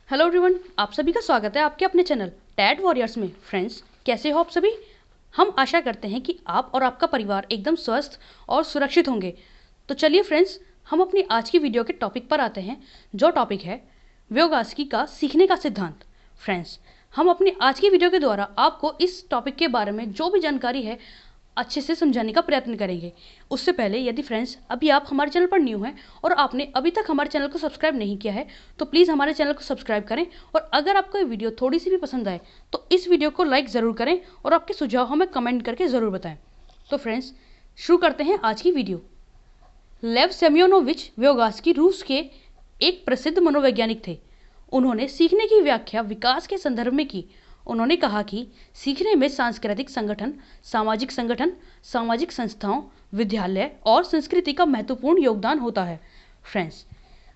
Hello everyone, आप सभी का स्वागत है आपके अपने चैनल टैट वॉरियर्स में। फ्रेंड्स, कैसे हो आप सभी? हम आशा करते हैं कि आप और आपका परिवार एकदम स्वस्थ और सुरक्षित होंगे। तो चलिए फ्रेंड्स, हम अपनी आज की वीडियो के टॉपिक पर आते हैं, जो टॉपिक है व्योगास्की का सीखने का सिद्धांत। फ्रेंड्स, हम अपनी आज की वीडियो के द्वारा आपको इस टॉपिक के बारे में जो भी जानकारी है अच्छे से समझाने का प्रयत्न करेंगे। उससे पहले यदि फ्रेंड्स अभी आप हमारे चैनल पर न्यू हैं और आपने अभी तक हमारे चैनल को सब्सक्राइब नहीं किया है तो प्लीज़ हमारे चैनल को सब्सक्राइब करें। और अगर आपको ये वीडियो थोड़ी सी भी पसंद आए तो इस वीडियो को लाइक ज़रूर करें और आपके सुझाव हमें कमेंट करके ज़रूर बताएं। तो फ्रेंड्स, शुरू करते हैं आज की वीडियो। लेव सेमियोनोविच व्योगास्की रूस के एक प्रसिद्ध मनोवैज्ञानिक थे। उन्होंने सीखने की व्याख्या विकास के संदर्भ में की। उन्होंने कहा कि सीखने में सांस्कृतिक संगठन, सामाजिक संस्थाओं, विद्यालय और संस्कृति का महत्वपूर्ण योगदान होता है। फ्रेंड्स,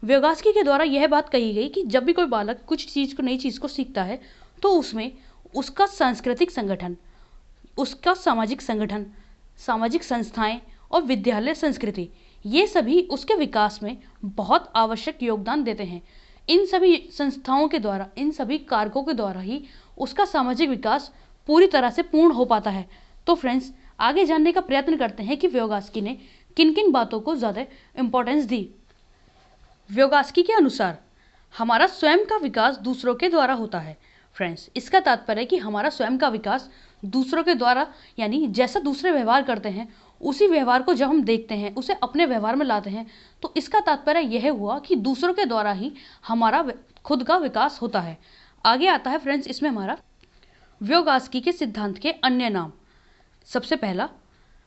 व्योगास्की के द्वारा यह बात कही गई कि जब भी कोई बालक कुछ चीज़ को नई चीज़ को सीखता है तो उसमें उसका सांस्कृतिक संगठन, उसका सामाजिक संस्थाएं और विद्यालय संस्कृति, ये सभी उसके विकास में बहुत आवश्यक योगदान देते हैं। इन सभी संस्थाओं के द्वारा, इन सभी कारकों के द्वारा ही उसका सामाजिक विकास पूरी तरह से पूर्ण हो पाता है। तो फ्रेंड्स, आगे जानने का प्रयत्न करते हैं कि व्योगास्की ने किन किन बातों को ज़्यादा इंपॉर्टेंस दी। व्योगास्की के अनुसार हमारा स्वयं का विकास दूसरों के द्वारा होता है। फ्रेंड्स, इसका तात्पर्य है कि हमारा स्वयं का विकास दूसरों के द्वारा, यानी जैसा दूसरे व्यवहार करते हैं उसी व्यवहार को जब हम देखते हैं, उसे अपने व्यवहार में लाते हैं, तो इसका तात्पर्य यह हुआ कि दूसरों के द्वारा ही हमारा खुद का विकास होता है। आगे आता है फ्रेंड्स इसमें हमारा व्योगास्की के सिद्धांत के अन्य नाम। सबसे पहला,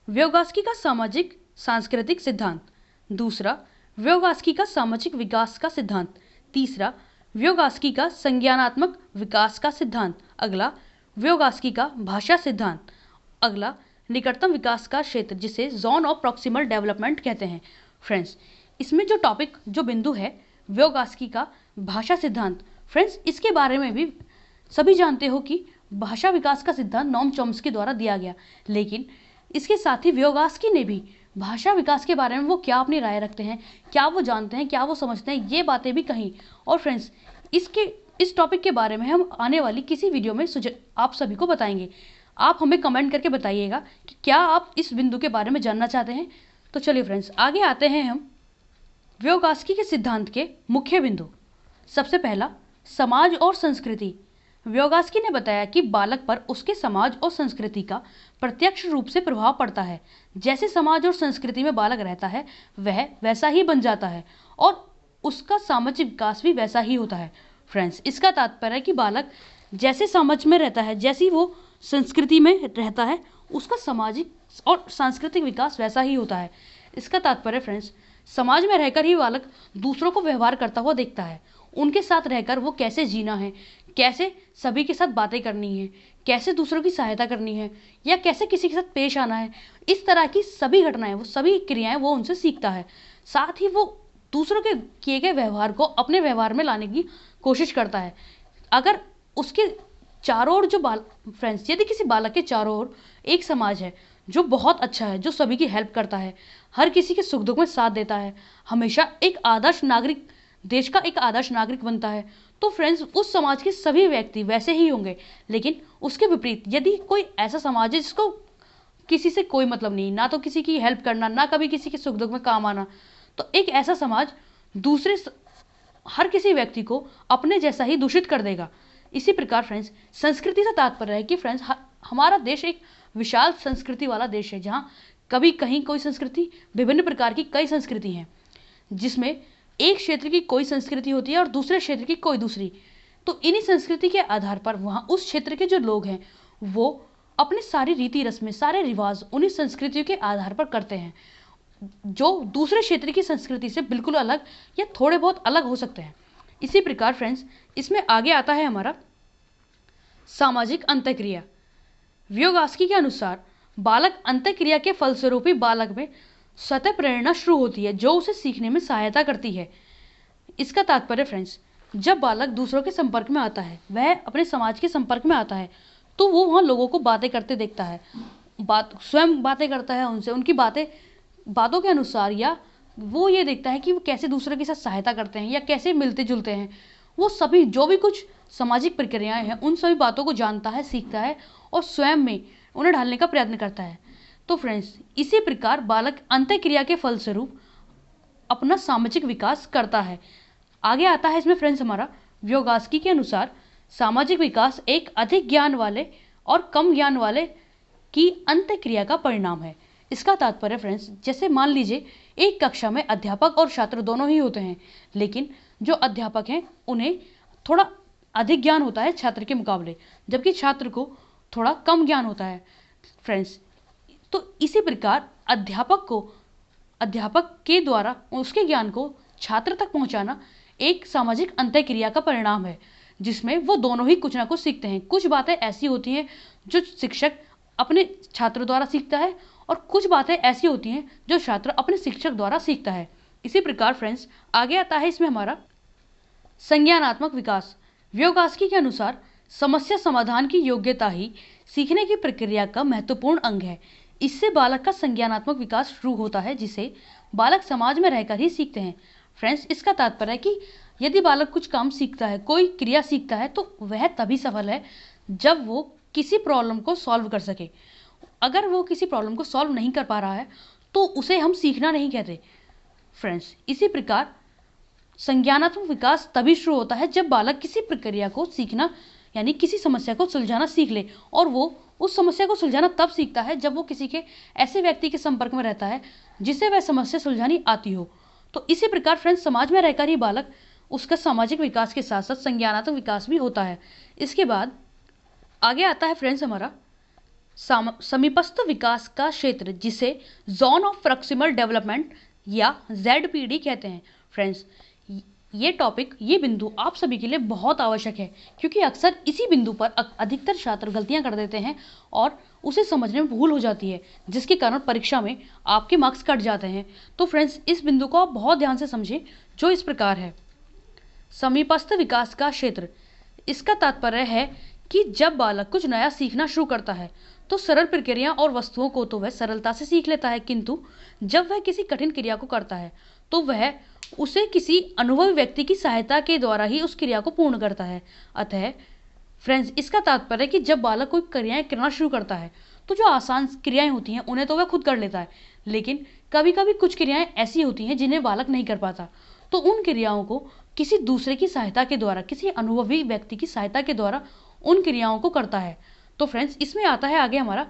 व्योगास्की का सामाजिक सांस्कृतिक सिद्धांत। दूसरा, व्योगास्की का सामाजिक विकास का सिद्धांत। तीसरा, व्योगास्की का संज्ञानात्मक विकास का सिद्धांत। अगला, व्योगास्की का भाषा सिद्धांत। अगला, निकटतम विकास का क्षेत्र, जिसे जोन ऑफ प्रॉक्सिमल डेवलपमेंट कहते हैं। फ्रेंड्स, इसमें जो टॉपिक, जो बिंदु है व्योगास्की का भाषा सिद्धांत। फ्रेंड्स, इसके बारे में भी सभी जानते हो कि भाषा विकास का सिद्धांत नोम चॉम्स्की द्वारा दिया गया, लेकिन इसके साथ ही व्योगास्की ने भी भाषा विकास के बारे में वो क्या अपनी राय रखते हैं, क्या वो जानते हैं, क्या वो समझते हैं, ये बातें भी कहीं। और फ्रेंड्स, इस टॉपिक के बारे में हम आने वाली किसी वीडियो में आप सभी को बताएंगे। आप हमें कमेंट करके बताइएगा कि क्या आप इस बिंदु के बारे में जानना चाहते हैं। तो चलिए फ्रेंड्स, आगे आते हैं हम व्योगास्की के सिद्धांत के मुख्य बिंदु। सबसे पहला, समाज और संस्कृति। व्योगास्की ने बताया कि बालक पर उसके समाज और संस्कृति का प्रत्यक्ष रूप से प्रभाव पड़ता है। जैसे समाज और संस्कृति में बालक रहता है वह वैसा ही बन जाता है और उसका सामाजिक विकास भी वैसा ही होता है। फ्रेंड्स, इसका तात्पर्य है कि बालक जैसे समाज में रहता है, जैसी वो संस्कृति में रहता है, उसका सामाजिक और सांस्कृतिक विकास वैसा ही होता है। इसका तात्पर्य फ्रेंड्स, समाज में रहकर ही बालक दूसरों को व्यवहार करता हुआ देखता है, उनके साथ रहकर वो कैसे जीना है, कैसे सभी के साथ बातें करनी है, कैसे दूसरों की सहायता करनी है, या कैसे किसी के साथ पेश आना है। इस तरह की सभी घटनाएं, वो सभी क्रियाएं वो उनसे सीखता है। साथ ही वो दूसरों के किए गए व्यवहार को अपने व्यवहार में लाने की कोशिश करता है। अगर उसके चारों ओर फ्रेंड्स, यदि किसी बालक के चारों ओर एक समाज है जो बहुत अच्छा है, जो सभी की हेल्प करता है, हर किसी के सुख दुख में साथ देता है, हमेशा एक आदर्श नागरिक, देश का एक आदर्श नागरिक बनता है, तो फ्रेंड्स उस समाज के सभी व्यक्ति वैसे ही होंगे। लेकिन उसके विपरीत यदि कोई ऐसा समाज है जिसको किसी से कोई मतलब नहीं, ना तो किसी की हेल्प करना, ना कभी किसी के सुख दुख में काम आना, तो एक ऐसा समाज हर किसी व्यक्ति को अपने जैसा ही दूषित कर देगा। इसी प्रकार फ्रेंड्स, संस्कृति से तात्पर्य है कि फ्रेंड्स हमारा देश एक विशाल संस्कृति वाला देश है, जहाँ कभी कहीं कोई संस्कृति, विभिन्न प्रकार की कई संस्कृति हैं, जिसमें एक क्षेत्र की कोई संस्कृति होती है और दूसरे क्षेत्र की कोई दूसरी। तो इन्हीं संस्कृति के आधार पर वहाँ उस क्षेत्र के जो लोग हैं वो अपने सारी रीति रस्में, सारे रिवाज उन्हीं संस्कृतियों के आधार पर करते हैं, जो दूसरे क्षेत्र की संस्कृति से बिल्कुल अलग या थोड़े बहुत अलग हो सकते हैं। इसी प्रकार फ्रेंड्स, इसमें आगे आता है हमारा सामाजिक अंतःक्रिया। व्योगास्की के अनुसार बालक अंतःक्रिया के फलस्वरूप ही बालक में स्वतः प्रेरणा शुरू होती है, जो उसे सीखने में सहायता करती है। इसका तात्पर्य फ्रेंड्स, जब बालक दूसरों के संपर्क में आता है, वह अपने समाज के संपर्क में आता है, तो वो वहाँ लोगों को बातें करते देखता है, स्वयं बातें करता है उनसे, उनकी बातों के अनुसार, या वो ये देखता है कि वो कैसे दूसरों के साथ सहायता करते हैं या कैसे मिलते जुलते हैं। वो सभी जो भी कुछ सामाजिक प्रक्रियाएं हैं उन सभी बातों को जानता है, सीखता है और स्वयं में उन्हें ढालने का प्रयत्न करता है। तो फ्रेंड्स, इसी प्रकार बालक अंतःक्रिया के फलस्वरूप अपना सामाजिक विकास करता है। आगे आता है इसमें फ्रेंड्स हमारा व्योगास्की के अनुसार सामाजिक विकास एक अधिक ज्ञान वाले और कम ज्ञान वाले की अंतःक्रिया का परिणाम है। इसका तात्पर्य फ्रेंड्स, जैसे मान लीजिए एक कक्षा में अध्यापक और छात्र दोनों ही होते हैं, लेकिन जो अध्यापक हैं उन्हें थोड़ा अधिक ज्ञान होता है छात्र के मुकाबले, जबकि छात्र को थोड़ा कम ज्ञान होता है फ्रेंड्स। तो इसी प्रकार अध्यापक के द्वारा उसके ज्ञान को छात्र तक पहुंचाना एक सामाजिक अंतःक्रिया का परिणाम है, जिसमें वो दोनों ही कुछ ना कुछ सीखते हैं। कुछ बातें ऐसी होती हैं जो शिक्षक अपने छात्र द्वारा सीखता है और कुछ बातें ऐसी होती हैं जो छात्र अपने शिक्षक द्वारा सीखता है। इसी प्रकार फ्रेंड्स, आगे आता है इसमें हमारा संज्ञानात्मक विकास। व्योगास्की के अनुसार समस्या समाधान की योग्यता ही सीखने की प्रक्रिया का महत्वपूर्ण अंग है। इससे बालक का संज्ञानात्मक विकास शुरू होता है, जिसे बालक समाज में रहकर ही सीखते हैं। फ्रेंड्स, इसका तात्पर्य है कि यदि बालक कुछ काम सीखता है, कोई क्रिया सीखता है, तो वह तभी सफल है जब वो किसी प्रॉब्लम को सॉल्व कर सके। अगर वो किसी प्रॉब्लम को सॉल्व नहीं कर पा रहा है तो उसे हम सीखना नहीं कहते फ्रेंड्स। इसी प्रकार संज्ञानात्मक विकास तभी शुरू होता है जब बालक किसी प्रक्रिया को सीखना यानी किसी समस्या को सुलझाना सीख ले, और वो उस समस्या को सुलझाना तब सीखता है जब वो किसी के ऐसे व्यक्ति के संपर्क में रहता है जिसे वह समस्या सुलझानी आती हो। तो इसी प्रकार फ्रेंड्स, समाज में रहकर ही बालक उसका सामाजिक विकास के साथ साथ संज्ञानात्मक विकास भी होता है। इसके बाद आगे आता है फ्रेंड्स हमारा समीपस्थ विकास का क्षेत्र, जिसे जोन ऑफ प्रॉक्सिमल डेवलपमेंट या ZPD कहते हैं। फ्रेंड्स, ये टॉपिक, ये बिंदु आप सभी के लिए बहुत आवश्यक है, क्योंकि अक्सर इसी बिंदु पर अधिकतर छात्र गलतियां कर देते हैं और उसे समझने में भूल हो जाती है, जिसके कारण परीक्षा में आपके मार्क्स कट जाते हैं। तो फ्रेंड्स, इस बिंदु को आप बहुत ध्यान से समझें, जो इस प्रकार है। समीपस्थ विकास का क्षेत्र, इसका तात्पर्य है कि जब बालक कुछ नया सीखना शुरू करता है तो सरल प्रक्रिया और वस्तुओं को तो वह सरलता से सीख लेता है, किंतु जब वह किसी कठिन क्रिया को करता है तो वह उसे किसी अनुभवी व्यक्ति की सहायता के द्वारा ही उस क्रिया को पूर्ण करता है। अतः फ्रेंड्स, इसका तात्पर्य है कि जब बालक कोई क्रियाएं करना शुरू करता है तो जो आसान क्रियाएं होती हैं उन्हें तो वह खुद कर लेता है, लेकिन कभी कभी कुछ क्रियाएं ऐसी होती हैं जिन्हें बालक नहीं कर पाता, तो उन क्रियाओं को किसी दूसरे की सहायता के द्वारा, किसी अनुभवी व्यक्ति की सहायता के द्वारा उन क्रियाओं को करता है। तो फ्रेंड्स, इसमें आता है आगे हमारा,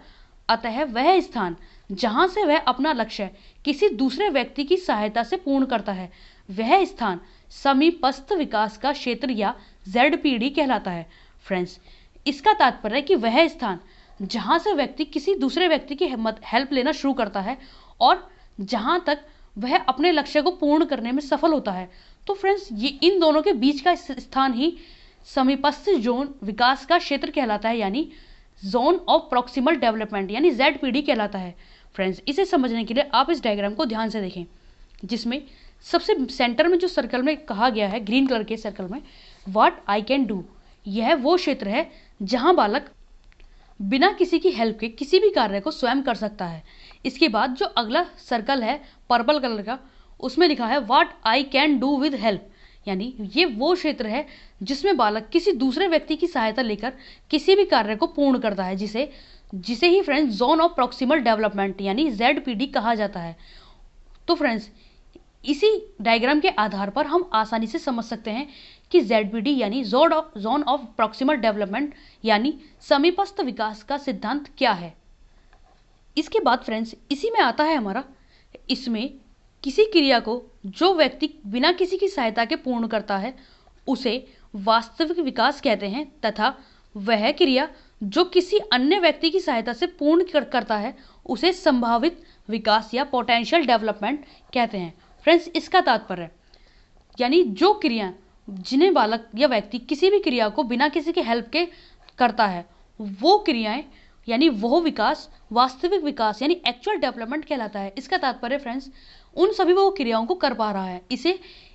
अतः वह स्थान जहां से वह अपना लक्ष्य किसी दूसरे व्यक्ति की सहायता से पूर्ण करता है, वह स्थान समीपस्थ विकास का क्षेत्र या ZPD कहलाता है। फ्रेंड्स, इसका तात्पर्य है कि वह स्थान जहां से व्यक्ति किसी दूसरे व्यक्ति की हेल्प लेना शुरू करता है और जहां तक वह अपने लक्ष्य को पूर्ण करने में सफल होता है। तो फ्रेंड्स, ये इन दोनों के बीच का स्थान ही समीपस्थ जोन विकास का क्षेत्र कहलाता है, यानी जोन ऑफ प्रॉक्सिमल डेवलपमेंट यानी ZPD कहलाता है। फ्रेंड्स, इसे समझने के लिए आप इस डायग्राम को ध्यान से देखें, जिसमें सबसे सेंटर में जो सर्कल में कहा गया है, ग्रीन कलर के सर्कल में, व्हाट आई कैन डू, यह वो क्षेत्र है जहां बालक बिना किसी की हेल्प के किसी भी कार्य को स्वयं कर सकता है। इसके बाद जो अगला सर्कल है पर्पल कलर का, उसमें लिखा है what I can do with help, यानी ये वो क्षेत्र है जिसमें बालक किसी दूसरे व्यक्ति की सहायता लेकर किसी भी कार्य को पूर्ण करता है, जिसे ही फ्रेंड्स जोन ऑफ प्रॉक्सिमल डेवलपमेंट यानी ZPD कहा जाता है। तो फ्रेंड्स, इसी डायग्राम के आधार पर हम आसानी से समझ सकते हैं कि ZPD यानी जोन ऑफ प्रॉक्सिमल डेवलपमेंट यानी समीपस्थ विकास का सिद्धांत क्या है। इसके बाद फ्रेंड्स, इसी में आता है हमारा, इसमें किसी क्रिया को जो व्यक्ति बिना किसी की सहायता के पूर्ण करता है उसे वास्तविक विकास कहते हैं, तथा वह क्रिया जो किसी अन्य व्यक्ति की सहायता से पूर्ण करता है उसे संभावित विकास या पोटेंशियल डेवलपमेंट कहते हैं। फ्रेंड्स, इसका तात्पर्य यानी जो क्रिया जिन्हें बालक या व्यक्ति किसी भी क्रिया को बिना किसी के हेल्प के करता है, वो क्रियाएं यानी वो विकास वास्तविक विकास यानी एक्चुअल डेवलपमेंट कहलाता है। इसका तात्पर्य फ्रेंड्स, उन सभी वो क्रियाओं को कर पा रहा है,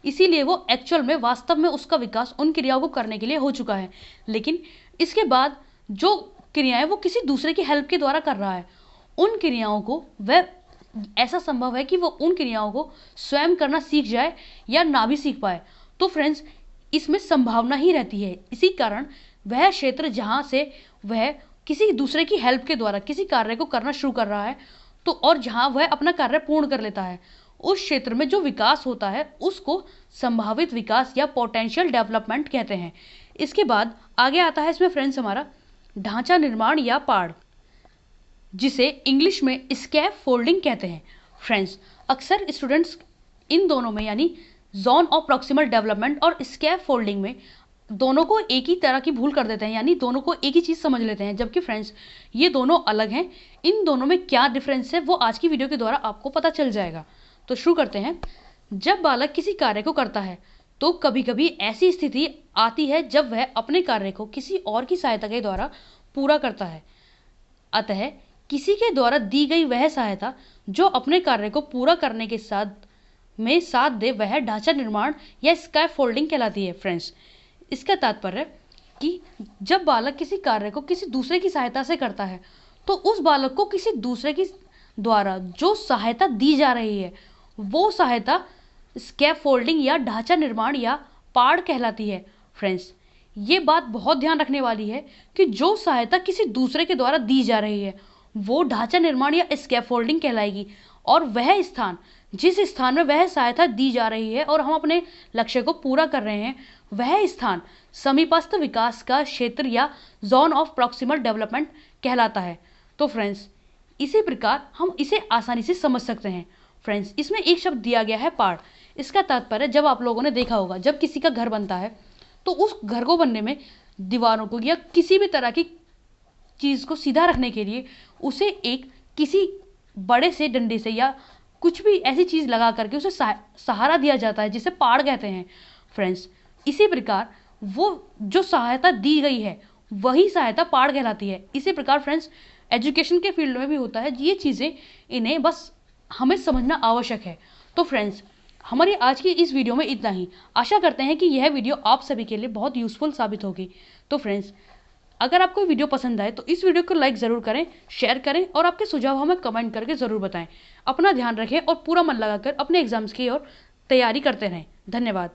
इसीलिए वो एक्चुअल में वास्तव में उसका विकास उन क्रियाओं को करने के लिए हो चुका है। लेकिन इसके बाद जो क्रियाएं वो किसी दूसरे की हेल्प के द्वारा कर रहा है, उन क्रियाओं को वह ऐसा संभव है कि वो उन क्रियाओं को स्वयं करना सीख जाए या ना भी सीख पाए। तो फ्रेंड्स, इसमें संभावना ही रहती है। इसी कारण वह क्षेत्र जहाँ से वह किसी दूसरे की हेल्प के द्वारा किसी कार्य को करना शुरू कर रहा है, तो और जहाँ वह अपना कार्य पूर्ण कर लेता है, उस क्षेत्र में जो विकास होता है उसको संभावित विकास या पोटेंशियल डेवलपमेंट कहते हैं। इसके बाद आगे आता है इसमें फ्रेंड्स हमारा ढांचा निर्माण या पाड़, जिसे इंग्लिश में स्कैफ फोल्डिंग कहते हैं। फ्रेंड्स, अक्सर स्टूडेंट्स इन दोनों में यानी जोन ऑफ प्रॉक्सिमल डेवलपमेंट और स्कैफ फोल्डिंग में दोनों को एक ही तरह की भूल कर देते हैं, यानी दोनों को एक ही चीज़ समझ लेते हैं, जबकि फ्रेंड्स ये दोनों अलग हैं। इन दोनों में क्या डिफरेंस है वो आज की वीडियो के द्वारा आपको पता चल जाएगा। तो शुरू करते हैं। जब बालक किसी कार्य को करता है तो कभी कभी ऐसी स्थिति आती है जब वह अपने कार्य को किसी और की सहायता के द्वारा पूरा करता है। अतः किसी के द्वारा दी गई वह सहायता जो अपने कार्य को पूरा करने के साथ दे वह ढांचा निर्माण या स्कैफोल्डिंग कहलाती है। फ्रेंड्स, इसका तात्पर्य कि जब बालक किसी कार्य को किसी दूसरे की सहायता से करता है तो उस बालक को किसी दूसरे की द्वारा जो सहायता दी जा रही है वो सहायता स्कैफोल्डिंग या ढांचा निर्माण या पाड़ कहलाती है। फ्रेंड्स, ये बात बहुत ध्यान रखने वाली है कि जो सहायता किसी दूसरे के द्वारा दी जा रही है वो ढांचा निर्माण या स्कैफोल्डिंग कहलाएगी, और वह स्थान जिस स्थान में वह सहायता दी जा रही है और हम अपने लक्ष्य को पूरा कर रहे हैं वह स्थान समीपस्थ विकास का क्षेत्र या जोन ऑफ प्रॉक्सिमल डेवलपमेंट कहलाता है। तो फ्रेंड्स, इसी प्रकार हम इसे आसानी से समझ सकते हैं। फ्रेंड्स, इसमें एक शब्द दिया गया है पाड़। इसका तात्पर्य जब आप लोगों ने देखा होगा जब किसी का घर बनता है तो उस घर को बनने में दीवारों को या किसी भी तरह की चीज़ को सीधा रखने के लिए उसे एक किसी बड़े से डंडे से या कुछ भी ऐसी चीज़ लगा करके उसे सहारा दिया जाता है जिसे पाड़ कहते हैं। फ्रेंड्स, इसी प्रकार वो जो सहायता दी गई है वही सहायता पाड़ कहलाती है। इसी प्रकार फ्रेंड्स, एजुकेशन के फील्ड में भी होता है। ये चीज़ें इन्हें बस हमें समझना आवश्यक है। तो फ्रेंड्स, हमारी आज की इस वीडियो में इतना ही। आशा करते हैं कि यह वीडियो आप सभी के लिए बहुत यूज़फुल साबित होगी। तो फ्रेंड्स, अगर आपको वीडियो पसंद आए तो इस वीडियो को लाइक ज़रूर करें, शेयर करें और आपके सुझाव हमें कमेंट करके ज़रूर बताएं। अपना ध्यान रखें और पूरा मन लगाकर अपने एग्जाम्स की ओर तैयारी करते रहें। धन्यवाद।